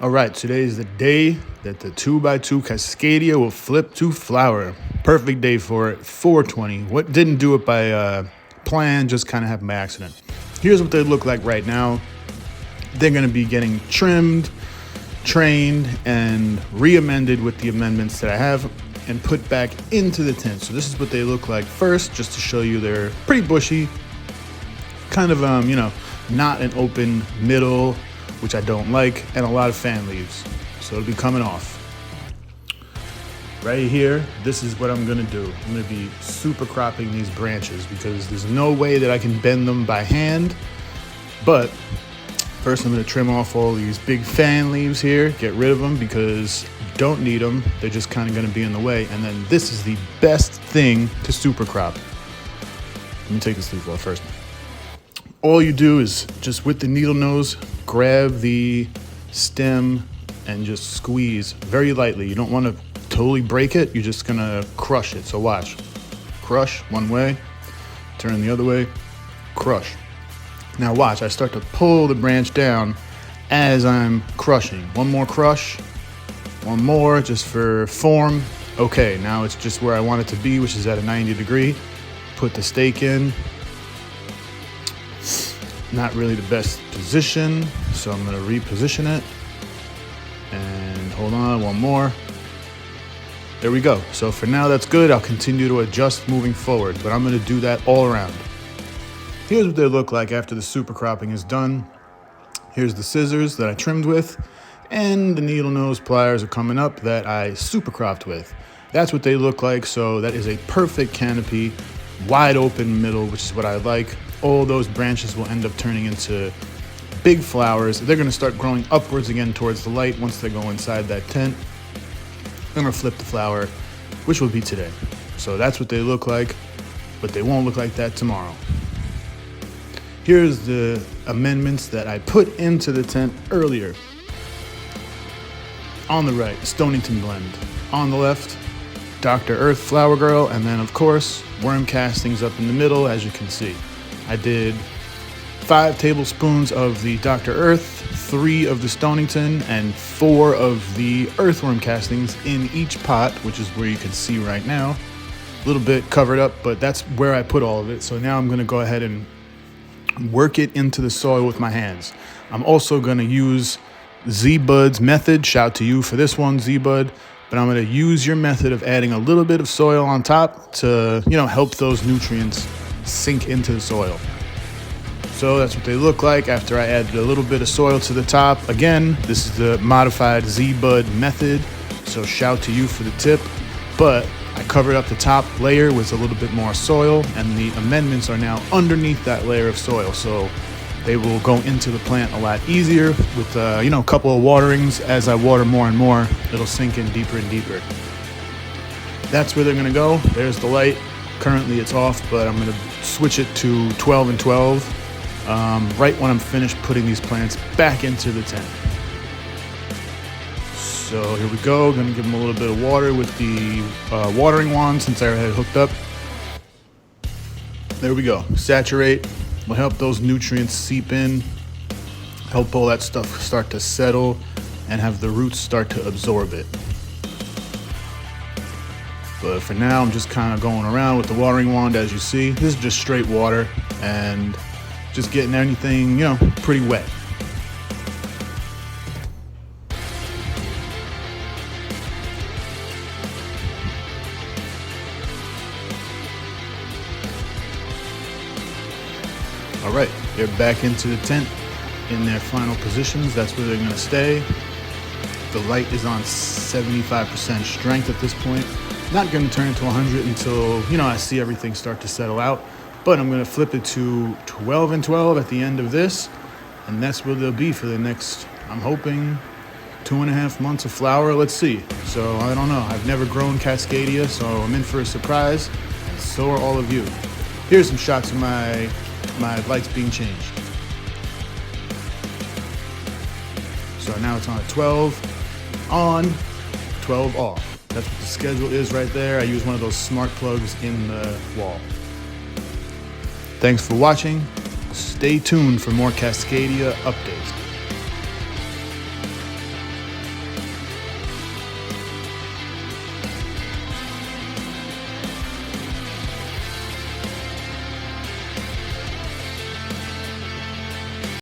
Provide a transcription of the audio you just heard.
All right, today is the day that the 2x2 Cascadia will flip to flower. Perfect day for it, 420. What didn't do it by plan, just kind of happened by accident. Here's what they look like right now. They're gonna be getting trimmed, trained, and re-amended with the amendments that I have and put back into the tent. So this is what they look like first, just to show you they're pretty bushy, kind of, not an open middle, which I don't like, and a lot of fan leaves. So it'll be coming off. Right here, this is what I'm gonna do. I'm gonna be super cropping these branches because there's no way that I can bend them by hand. But first I'm gonna trim off all these big fan leaves here, get rid of them because you don't need them. They're just kind of gonna be in the way. And then this is the best thing to super crop. Let me take this leaf off first. All you do is just with the needle nose, grab the stem and just squeeze very lightly. You don't want to totally break it. You're just gonna crush it. So watch. Crush one way, turn the other way, crush. Now watch, I start to pull the branch down as I'm crushing. One more crush, one more just for form. Okay, now it's just where I want it to be, which is at a 90 degree. Put the stake in. Not really the best position, so I'm gonna reposition it. And hold on, one more. There we go. So for now, that's good. I'll continue to adjust moving forward, but I'm gonna do that all around. Here's what they look like after the super cropping is done. Here's the scissors that I trimmed with, and the needle nose pliers are coming up that I super cropped with. That's what they look like, so that is a perfect canopy, wide open middle, which is what I like. All those branches will end up turning into big flowers. They're gonna start growing upwards again towards the light once they go inside that tent. I'm gonna flip the flower, which will be today. So that's what they look like, but they won't look like that tomorrow. Here's the amendments that I put into the tent earlier. On the right, Stonington blend. On the left, Dr. Earth Flower Girl, and then of course, worm castings up in the middle, as you can see. I did 5 tablespoons of the Dr. Earth, 3 of the Stonington, and 4 of the earthworm castings in each pot, which is where you can see right now. A little bit covered up, but that's where I put all of it. So now I'm gonna go ahead and work it into the soil with my hands. I'm also gonna use Z-Bud's method. Shout to you for this one, Z-Bud. But I'm gonna use your method of adding a little bit of soil on top to, help those nutrients sink into the soil. So that's what they look like after I added a little bit of soil to the top. Again, this is the modified Z-Bud method, so shout to you for the tip. But I covered up the top layer with a little bit more soil, and the amendments are now underneath that layer of soil. So they will go into the plant a lot easier with, a couple of waterings. As I water more and more, it'll sink in deeper and deeper. That's where they're gonna go. There's the light. Currently it's off, but I'm gonna switch it to 12 and 12 right when I'm finished putting these plants back into the tent. So here we go. Gonna give them a little bit of water with the watering wand since I had it hooked up. There we go. Saturate will help those nutrients seep in, help all that stuff start to settle, and have the roots start to absorb it. But for now, I'm just kind of going around with the watering wand, as you see. This is just straight water and just getting anything, pretty wet. All right, they're back into the tent in their final positions. That's where they're gonna stay. The light is on 75% strength at this point. Not gonna turn it to 100 until, I see everything start to settle out. But I'm gonna flip it to 12 and 12 at the end of this. And that's where they'll be for the next, I'm hoping, 2.5 months of flower. Let's see. So I don't know. I've never grown Cascadia, so I'm in for a surprise. And so are all of you. Here's some shots of my lights being changed. So now it's on at 12 on, 12 off. That's what the schedule is right there. I use one of those smart plugs in the wall. Thanks for watching. Stay tuned for more Cascadia updates.